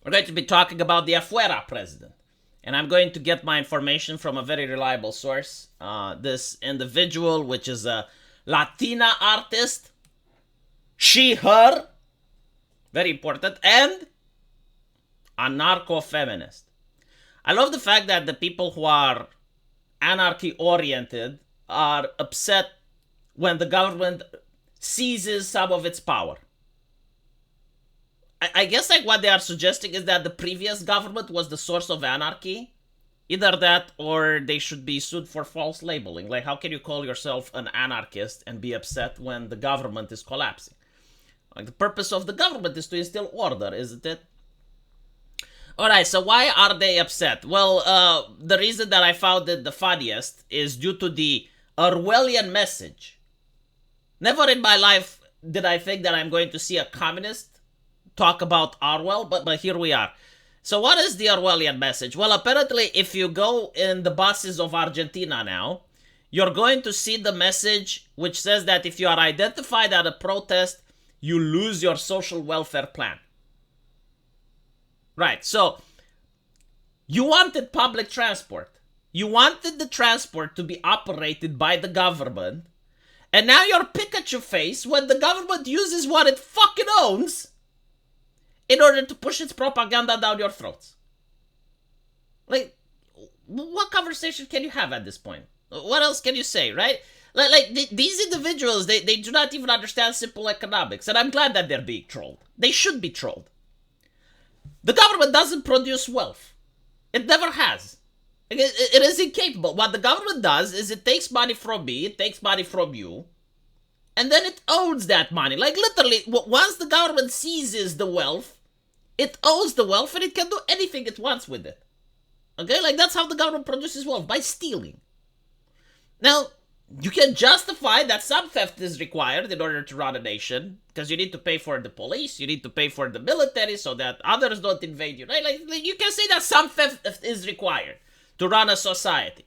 We're going to be talking about the Afuera president. And I'm going to get my information from a very reliable source. This individual, which is a Latina artist, she, her, very important, and anarcho-feminist. I love the fact that the people who are anarchy-oriented are upset when the government seizes some of its power. I guess like what they are suggesting is that the previous government was the source of anarchy. Either that or they should be sued for false labeling. Like, how can you call yourself an anarchist and be upset when the government is collapsing? Like, the purpose of the government is to instill order, isn't it? Alright, so why are they upset? Well, the reason that I found it the funniest is due to the Orwellian message. Never in my life did I think that I'm going to see a communist talk about Orwell, but here we are. So what is the Orwellian message? Well, apparently if you go in the buses of Argentina now, you're going to see the message which says that if you are identified at a protest, you lose your social welfare plan. Right, so you wanted public transport. You wanted the transport to be operated by the government, and now you're Pikachu face when the government uses what it fucking owns in order to push its propaganda down your throats. Like, what conversation can you have at this point? What else can you say, right? These individuals, they do not even understand simple economics, and I'm glad that they're being trolled. They should be trolled. The government doesn't produce wealth. It never has. It is incapable. What the government does is it takes money from me, it takes money from you, and then it owns that money. Like, literally, once the government seizes the wealth, it owns the wealth and it can do anything it wants with it. Okay? Like, that's how the government produces wealth, by stealing. Now, you can justify that some theft is required in order to run a nation, because you need to pay for the police, you need to pay for the military so that others don't invade you, right? Like you can say that some theft is required to run a society.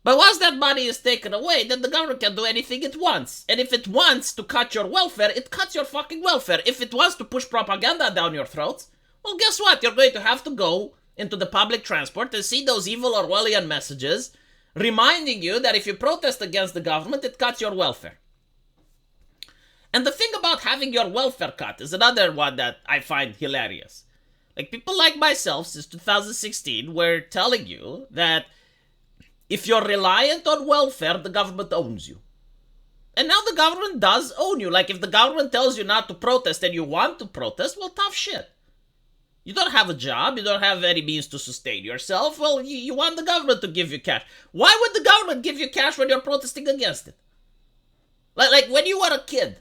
But once that money is taken away, then the government can do anything it wants. And if it wants to cut your welfare, it cuts your fucking welfare. If it wants to push propaganda down your throats, well, guess what? You're going to have to go into the public transport and see those evil Orwellian messages reminding you that if you protest against the government, it cuts your welfare. And the thing about having your welfare cut is another one that I find hilarious. Like, people like myself since 2016 were telling you that if you're reliant on welfare, the government owns you. And now the government does own you. Like, if the government tells you not to protest and you want to protest, well, tough shit. You don't have a job, you don't have any means to sustain yourself, well, you want the government to give you cash. Why would the government give you cash when you're protesting against it? Like when you were a kid,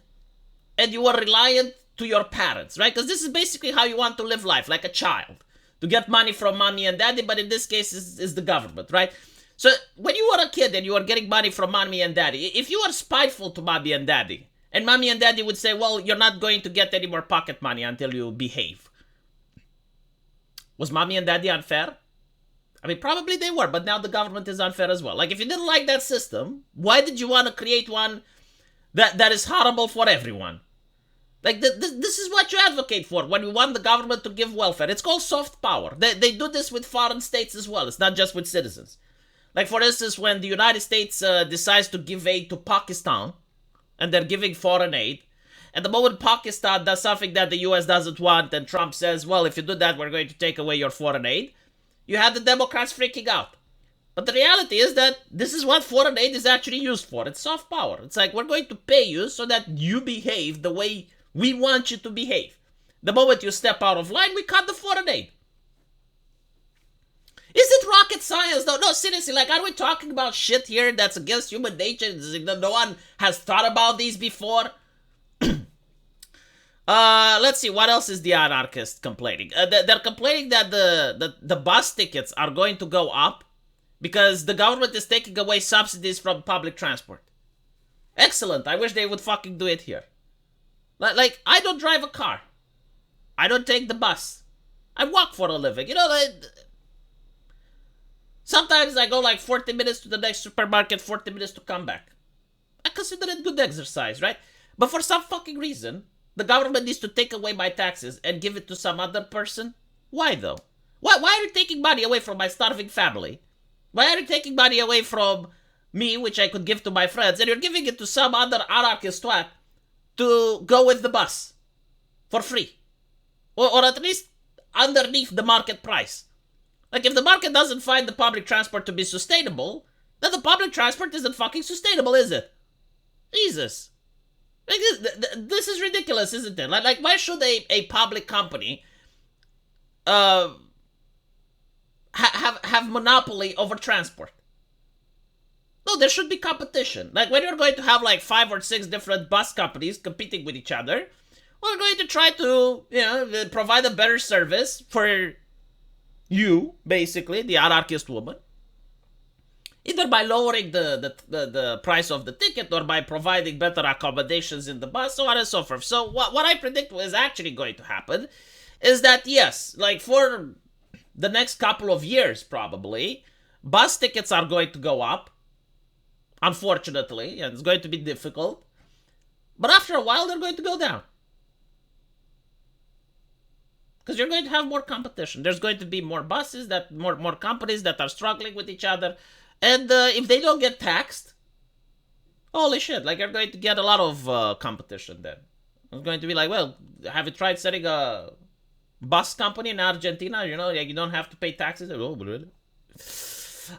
and you were reliant to your parents, right? Because this is basically how you want to live life, like a child. To get money from mommy and daddy, but in this case is the government, right? So when you were a kid and you were getting money from mommy and daddy, if you were spiteful to mommy and daddy, and mommy and daddy would say, well, you're not going to get any more pocket money until you behave. Was mommy and daddy unfair? I mean, probably they were, but now the government is unfair as well. Like, if you didn't like that system, why did you want to create one that is horrible for everyone? Like, this is what you advocate for when you want the government to give welfare. It's called soft power. They do this with foreign states as well. It's not just with citizens. Like, for instance, when the United States decides to give aid to Pakistan, and they're giving foreign aid, and the moment Pakistan does something that the US doesn't want, and Trump says, well, if you do that, we're going to take away your foreign aid, you have the Democrats freaking out. But the reality is that this is what foreign aid is actually used for. It's soft power. It's like, we're going to pay you so that you behave the way we want you to behave. The moment you step out of line, we cut the foreign aid. Is it rocket science? No, seriously, like, are we talking about shit here that's against human nature? No one has thought about these before? Let's see, what else is the anarchist complaining? They're complaining that the bus tickets are going to go up because the government is taking away subsidies from public transport. Excellent, I wish they would fucking do it here. Like, I don't drive a car. I don't take the bus. I walk for a living. You know, sometimes I go like 40 minutes to the next supermarket, 40 minutes to come back. I consider it good exercise, right? But for some fucking reason, the government needs to take away my taxes and give it to some other person? Why though? Why are you taking money away from my starving family? Why are you taking money away from me, which I could give to my friends, and you're giving it to some other anarchist twat to go with the bus for free? Or at least underneath the market price. Like, if the market doesn't find the public transport to be sustainable, then the public transport isn't fucking sustainable, is it? Jesus. Like, this is ridiculous, isn't it? Like why should a public company have monopoly over transport? No, there should be competition. Like, when you're going to have like 5 or 6 different bus companies competing with each other, we're going to try to, provide a better service for you, basically, the anarchist woman. Either by lowering the price of the ticket or by providing better accommodations in the bus, so on and so forth. So what I predict is actually going to happen is that, yes, like for the next couple of years probably, bus tickets are going to go up, unfortunately, and it's going to be difficult. But after a while, they're going to go down. Because you're going to have more competition. There's going to be more buses, more companies that are struggling with each other. And if they don't get taxed, holy shit, like, you're going to get a lot of competition then. It's going to be like, well, have you tried setting a bus company in Argentina? Like, you don't have to pay taxes. Oh, really?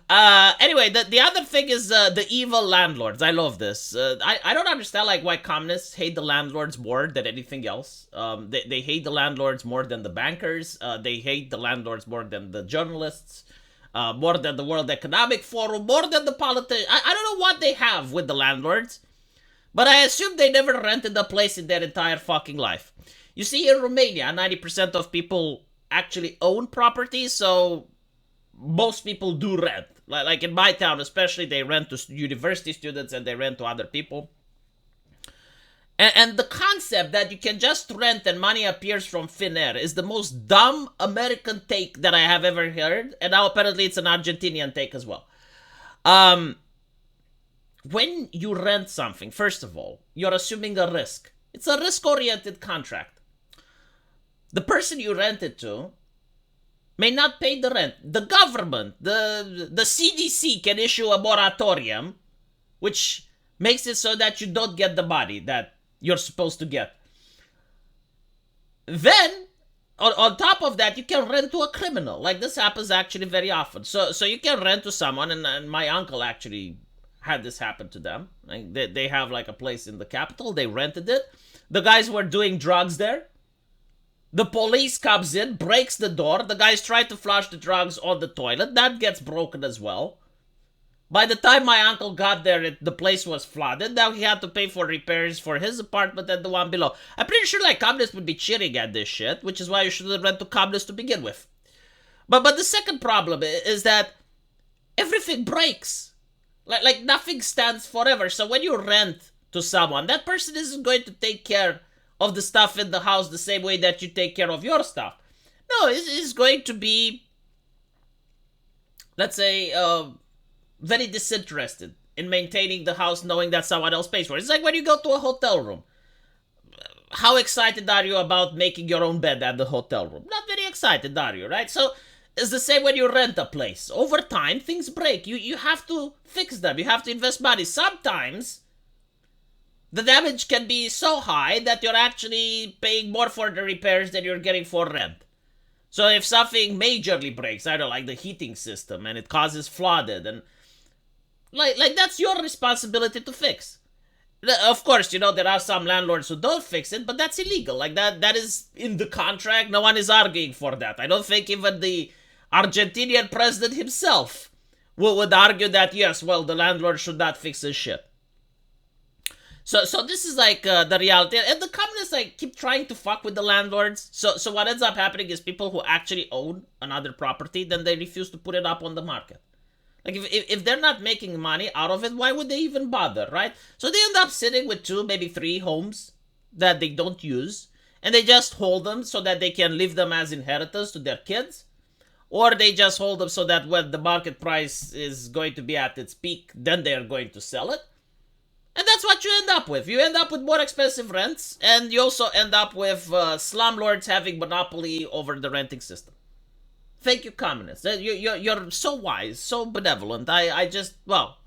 Anyway, the other thing is the evil landlords. I love this. I don't understand like why communists hate the landlords more than anything else. They hate the landlords more than the bankers. They hate the landlords more than the journalists. More than the World Economic Forum. More than the politicians. I don't know what they have with the landlords. But I assume they never rented a place in their entire fucking life. You see, in Romania, 90% of people actually own property, so most people do rent. Like in my town especially, they rent to university students and they rent to other people. And the concept that you can just rent and money appears from thin air is the most dumb American take that I have ever heard. And now apparently it's an Argentinian take as well. When you rent something, first of all, you're assuming a risk. It's a risk-oriented contract. The person you rent it to may not pay the rent. The government, the CDC can issue a moratorium, which makes it so that you don't get the money that you're supposed to get. Then, on top of that, you can rent to a criminal. Like, this happens actually very often. So you can rent to someone, and my uncle actually had this happen to them. Like, they have like a place in the capital. They rented it. The guys were doing drugs there. The police comes in, breaks the door. The guys try to flush the drugs on the toilet. That gets broken as well. By the time my uncle got there, the place was flooded. Now he had to pay for repairs for his apartment and the one below. I'm pretty sure like communists would be cheering at this shit, which is why you shouldn't rent to communists to begin with. But the second problem is that everything breaks. Like nothing stands forever. So when you rent to someone, that person isn't going to take care of the stuff in the house the same way that you take care of your stuff. No, it's going to be, let's say, very disinterested in maintaining the house knowing that someone else pays for it. It's like when you go to a hotel room. How excited are you about making your own bed at the hotel room? Not very excited, are you, right? So it's the same when you rent a place. Over time, things break. You have to fix them. You have to invest money. Sometimes the damage can be so high that you're actually paying more for the repairs than you're getting for rent. So if something majorly breaks, I don't like the heating system, and it causes flooded, and like that's your responsibility to fix. Of course, there are some landlords who don't fix it, but that's illegal. Like that is in the contract. No one is arguing for that. I don't think even the Argentinian president himself would argue that, yes, well, the landlord should not fix his shit. So this is like the reality, and the communists like keep trying to fuck with the landlords. So what ends up happening is people who actually own another property, then they refuse to put it up on the market. Like if they're not making money out of it, why would they even bother, right? So they end up sitting with 2, maybe 3 homes that they don't use, and they just hold them so that they can leave them as inheritance to their kids, or they just hold them so that when the market price is going to be at its peak, then they're going to sell it. And that's what you end up with. You end up with more expensive rents, and you also end up with slumlords having monopoly over the renting system. Thank you, communists. You're so wise, so benevolent. I just, well...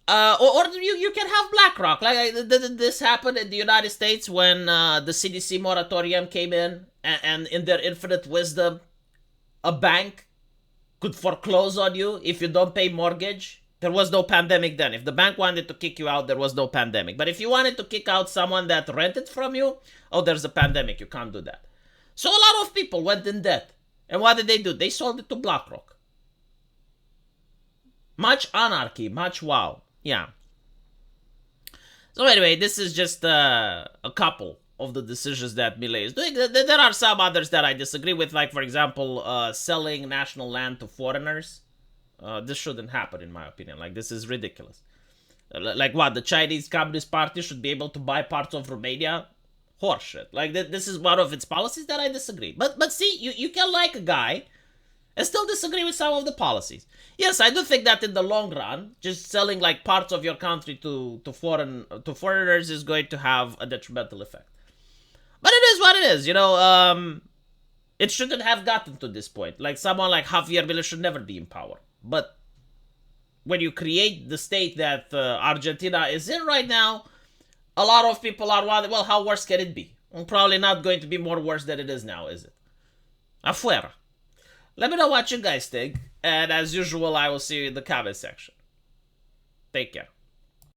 or you can have BlackRock. Like, didn't this happen in the United States when the CDC moratorium came in, and in their infinite wisdom, a bank could foreclose on you if you don't pay mortgage? There was no pandemic then. If the bank wanted to kick you out, there was no pandemic. But if you wanted to kick out someone that rented from you, oh, there's a pandemic. You can't do that. So a lot of people went in debt. And what did they do? They sold it to BlackRock. Much anarchy, much wow. Yeah. So anyway, this is just a couple of the decisions that Milei is doing. There are some others that I disagree with, like, for example, selling national land to foreigners. This shouldn't happen, in my opinion. Like, this is ridiculous. Like, what? The Chinese Communist Party should be able to buy parts of Romania? Horseshit. Like, this is one of its policies that I disagree. But see, you can like a guy and still disagree with some of the policies. Yes, I do think that in the long run, just selling like parts of your country to foreigners is going to have a detrimental effect. But it is what it is, you know. It shouldn't have gotten to this point. Like, someone like Javier Milei should never be in power. But when you create the state that Argentina is in right now, a lot of people are wondering, well, how worse can it be? Well, probably not going to be more worse than it is now, is it? Afuera. Let me know what you guys think. And as usual, I will see you in the comment section. Take care.